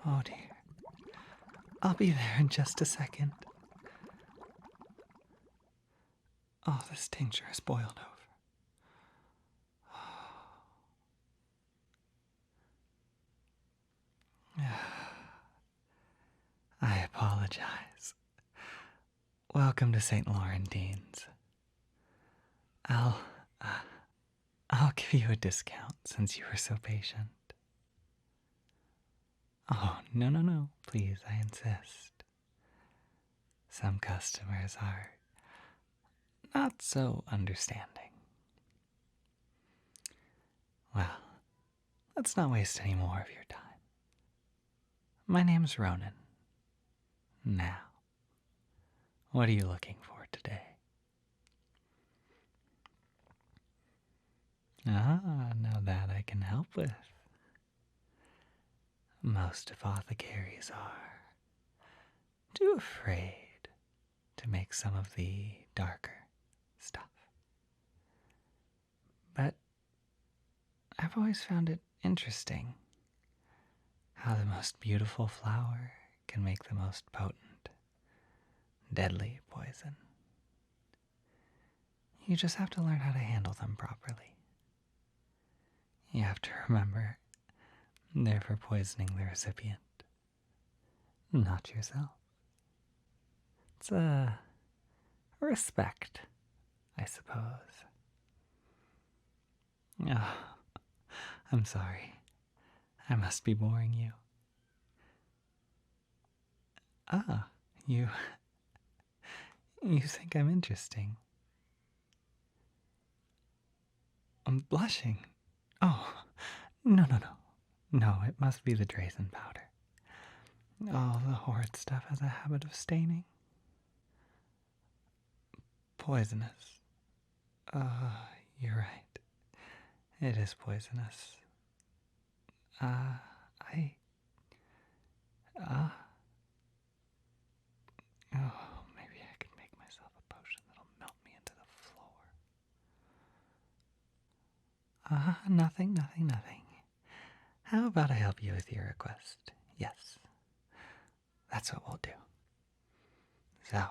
Oh dear. I'll be there in just a second. Oh, this tincture is boiled over. I apologize. Welcome to St. Laurentine's. I'll, uh, I'll give you a discount since you were so patient. Oh, no, no, no. Please, I insist. Some customers are not so understanding. Well, let's not waste any more of your time. My name's Ronan. Now, what are you looking for today? Now that I can help with. Most apothecaries are too afraid to make some of the darker stuff. But I've always found it interesting how the most beautiful flower can make the most potent, deadly poison. You just have to learn how to handle them properly. You have to remember they're for poisoning the recipient, not yourself. It's a respect, I suppose. Oh, I'm sorry. I must be boring you. Ah, you think I'm interesting. I'm blushing. Oh, no, no, no. No, it must be the Drazen powder. Oh, the horrid stuff has a habit of staining. Poisonous. You're right. It is poisonous. Uh, I... Oh, maybe I could make myself a potion that'll melt me into the floor. Nothing, nothing, nothing. How about I help you with your request? Yes. That's what we'll do. So,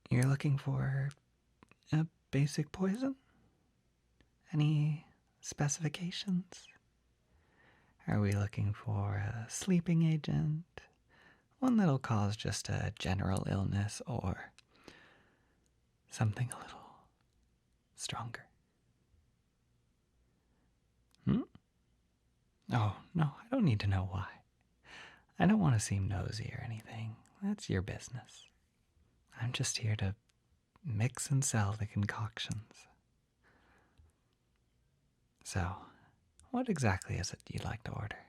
you're looking for a basic poison? Any specifications? Are we looking for a sleeping agent? One that'll cause just a general illness, or something a little stronger? Oh, no, I don't need to know why. I don't want to seem nosy or anything. That's your business. I'm just here to mix and sell the concoctions. So, what exactly is it you'd like to order?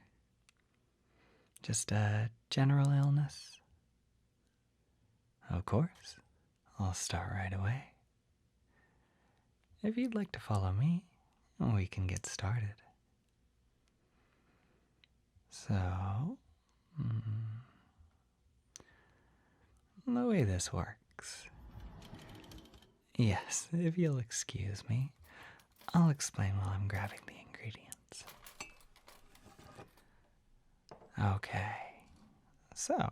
Just a general illness? Of course. I'll start right away. If you'd like to follow me, we can get started. So, the way this works. Yes, if you'll excuse me, I'll explain while I'm grabbing the ingredients. Okay, so,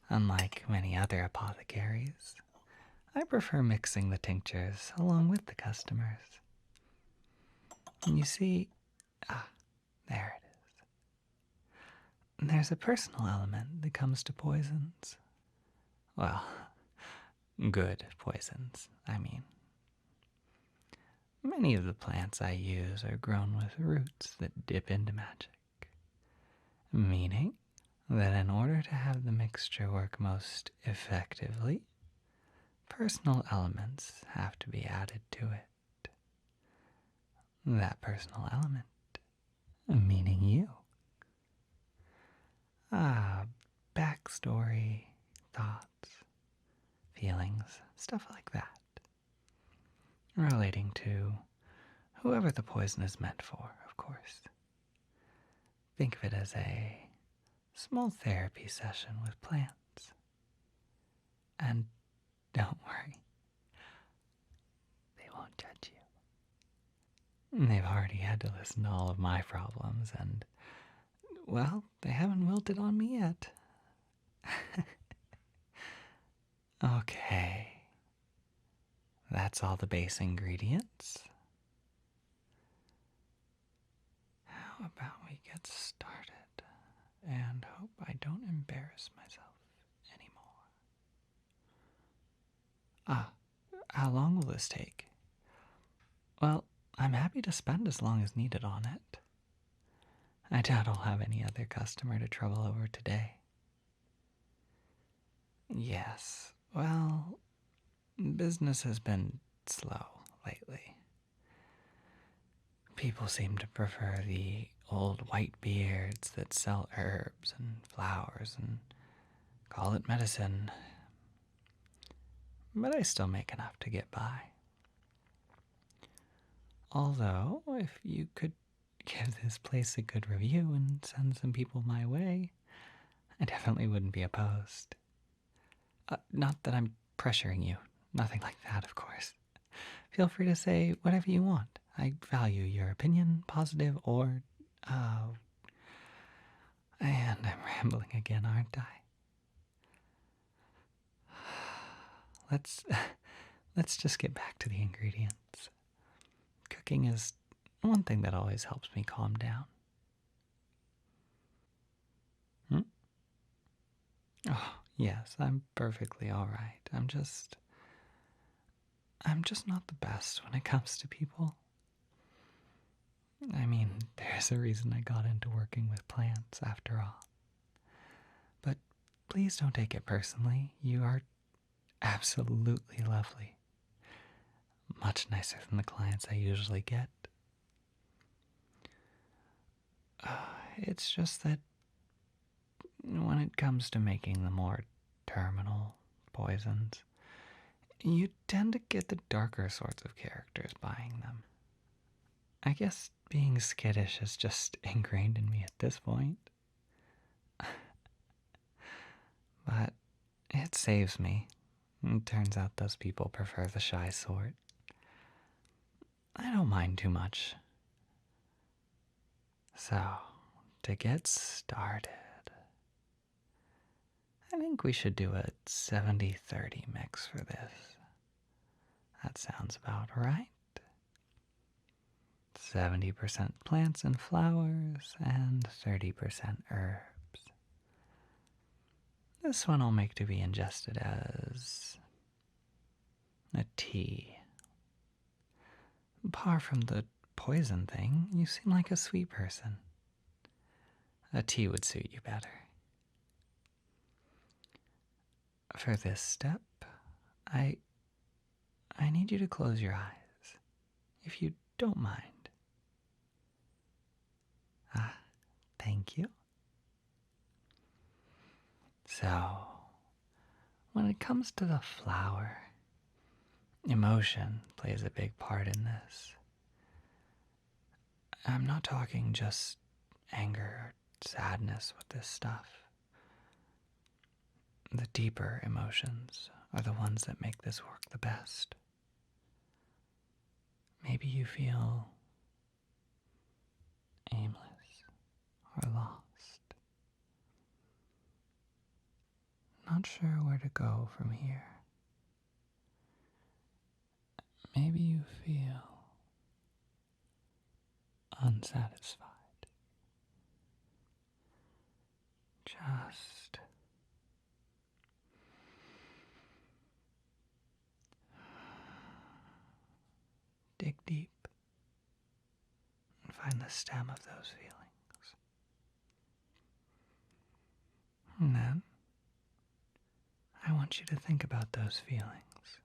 unlike many other apothecaries, I prefer mixing the tinctures along with the customers. You see, there it is. There's a personal element that comes to poisons. Well, good poisons, I mean. Many of the plants I use are grown with roots that dip into magic, meaning that in order to have the mixture work most effectively, personal elements have to be added to it. That personal element, meaning you. Backstory, thoughts, feelings, stuff like that, relating to whoever the poison is meant for, of course. Think of it as a small therapy session with plants. And don't worry, they won't judge you. They've already had to listen to all of my problems, and, Well, they haven't wilted on me yet. Okay. That's all the base ingredients. How about we get started and hope I don't embarrass myself anymore? Ah, how long will this take? Well, I'm happy to spend as long as needed on it. I doubt I'll have any other customer to trouble over today. Yes, well, business has been slow lately. People seem to prefer the old white beards that sell herbs and flowers and call it medicine. But I still make enough to get by. Although, if you could give this place a good review and send some people my way, I definitely wouldn't be opposed. Not that I'm pressuring you. Nothing like that, of course. Feel free to say whatever you want. I value your opinion, positive or, and I'm rambling again, aren't I? Let's let's just get back to the ingredients. Cooking is one thing that always helps me calm down. Hmm? Oh, yes, I'm perfectly all right. I'm just not the best when it comes to people. I mean, there's a reason I got into working with plants after all. But please don't take it personally. You are absolutely lovely. Much nicer than the clients I usually get. It's just that when it comes to making the more terminal poisons, you tend to get the darker sorts of characters buying them. I guess being skittish is just ingrained in me at this point. But it saves me. It turns out those people prefer the shy sort. I don't mind too much. So, to get started, I think we should do a 70-30 mix for this. That sounds about right. 70% plants and flowers, and 30% herbs. This one I'll make to be ingested as a tea. Apart from the poison thing, you seem like a sweet person. A tea would suit you better. For this step, I need you to close your eyes, if you don't mind. Ah, thank you. So, when it comes to the flower, emotion plays a big part in this. I'm not talking just anger or sadness with this stuff. The deeper emotions are the ones that make this work the best. Maybe you feel aimless or lost. Not sure where to go from here. Maybe you feel unsatisfied. Just dig deep and find the stem of those feelings. And then I want you to think about those feelings,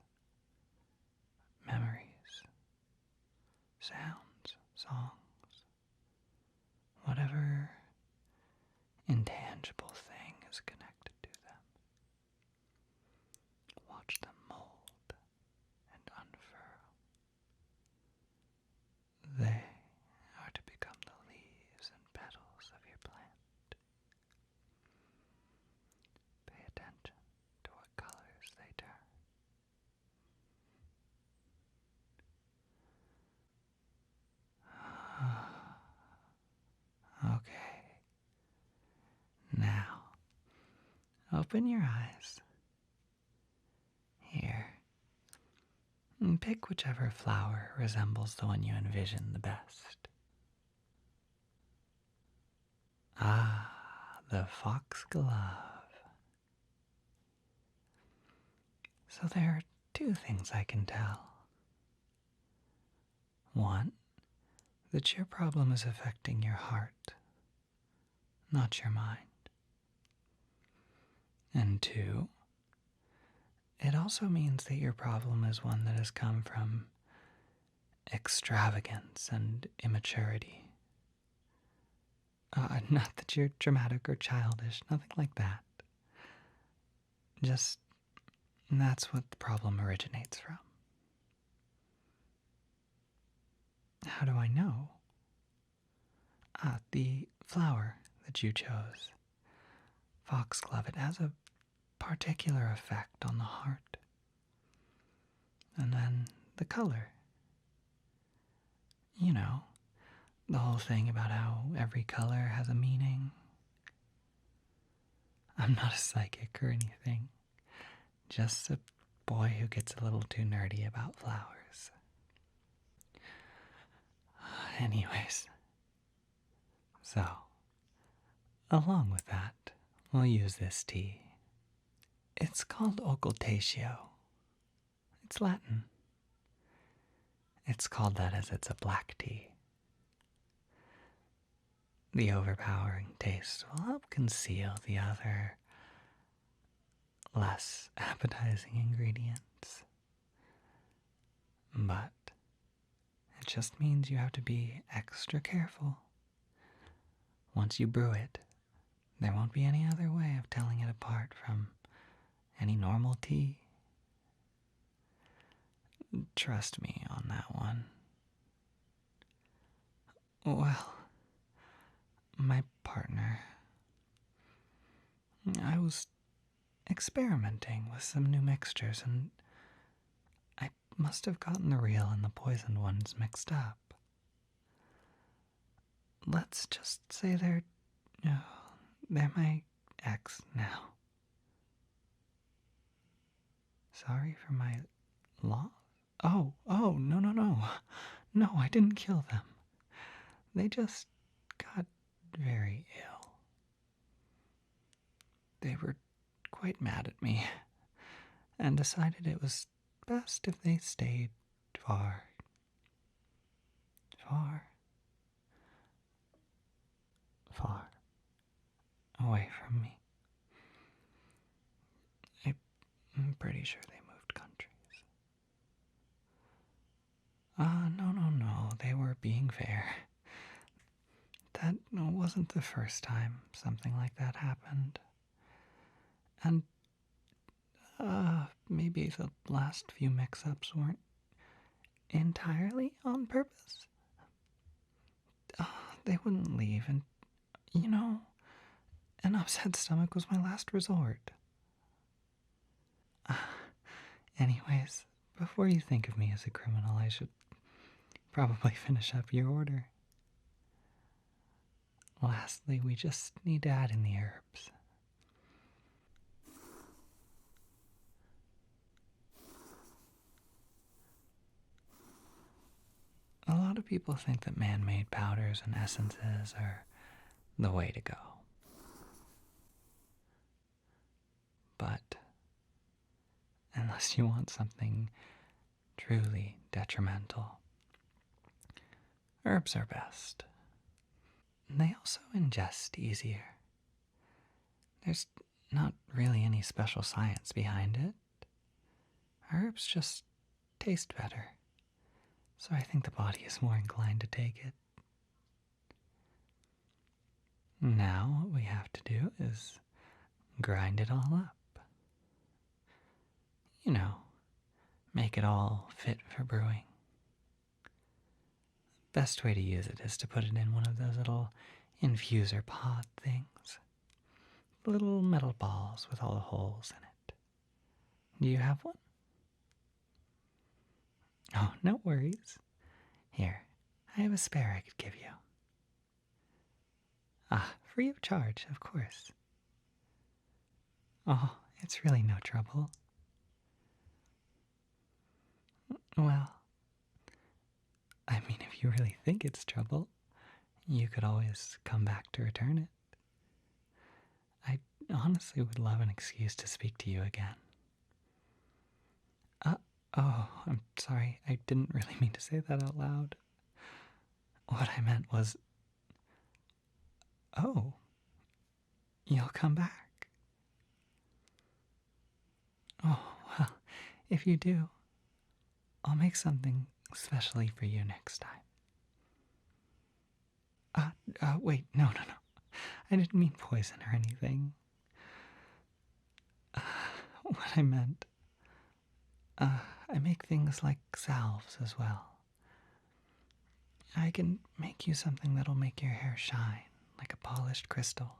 memories, sounds, songs, whatever intangible thing is connected to them. Watch them mold and unfurl. They are to become the leaves and petals of your plant. Pay attention to what colors they turn. Open your eyes. Here. And pick whichever flower resembles the one you envision the best. Ah, the foxglove. So there are two things I can tell. One, that your problem is affecting your heart, not your mind. And two, it also means that your problem is one that has come from extravagance and immaturity. Not that you're dramatic or childish, nothing like that. Just that's what the problem originates from. How do I know? The flower that you chose, foxglove, it has a particular effect on the heart. And then the color. You know, the whole thing about how every color has a meaning. I'm not a psychic or anything. Just a boy who gets a little too nerdy about flowers. Anyways, so, along with that, we'll use this tea. It's called occultatio. It's Latin. It's called that as it's a black tea. The overpowering taste will help conceal the other, less appetizing ingredients. But it just means you have to be extra careful. Once you brew it, there won't be any other way of telling it apart from any normal tea. Trust me on that one. Well, my partner, I was experimenting with some new mixtures and I must have gotten the real and the poisoned ones mixed up. Let's just say they're my ex now. Sorry for my loss? Oh, no, no, no. No, I didn't kill them. They just got very ill. They were quite mad at me and decided it was best if they stayed far, far, far away from me. I'm pretty sure they moved countries. No, no, no, they were being fair. That wasn't the first time something like that happened. And, maybe the last few mix-ups weren't entirely on purpose. They wouldn't leave, and, an upset stomach was my last resort. Anyways, before you think of me as a criminal, I should probably finish up your order. Lastly, we just need to add in the herbs. A lot of people think that man-made powders and essences are the way to go. But unless you want something truly detrimental, herbs are best. They also ingest easier. There's not really any special science behind it. Herbs just taste better. So I think the body is more inclined to take it. Now what we have to do is grind it all up. Make it all fit for brewing. Best way to use it is to put it in one of those little infuser pod things. Little metal balls with all the holes in it. Do you have one? Oh, no worries. Here, I have a spare I could give you. Free of charge, of course. Oh, it's really no trouble. Well, I mean, if you really think it's trouble, you could always come back to return it. I honestly would love an excuse to speak to you again. Uh, oh, I'm sorry. I didn't really mean to say that out loud. What I meant was, oh, you'll come back. Oh, well, if you do, I'll make something specially for you next time. Wait, no, no, no. I didn't mean poison or anything. What I meant, I make things like salves as well. I can make you something that'll make your hair shine like a polished crystal,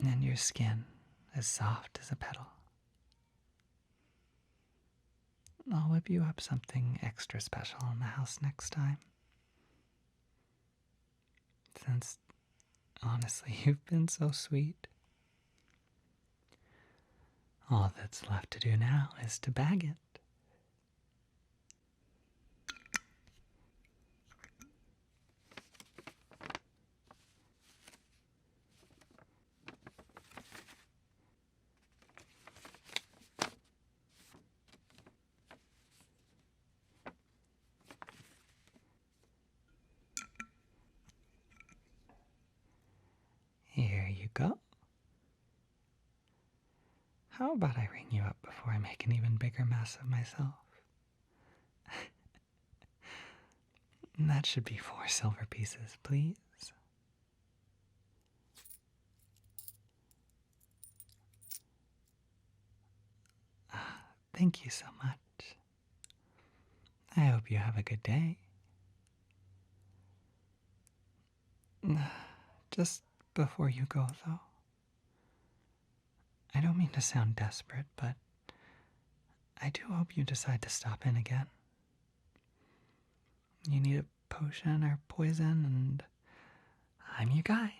and your skin as soft as a petal. I'll whip you up something extra special in the house next time. Since, honestly, you've been so sweet. All that's left to do now is to bag it. Here you go. How about I ring you up before I make an even bigger mess of myself? That should be 4 silver pieces, please. Thank you so much. I hope you have a good day. Just before you go, though, I don't mean to sound desperate, but I do hope you decide to stop in again. You need a potion or poison, and I'm your guy.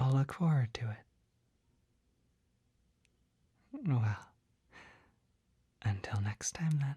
I'll look forward to it. Well, until next time then.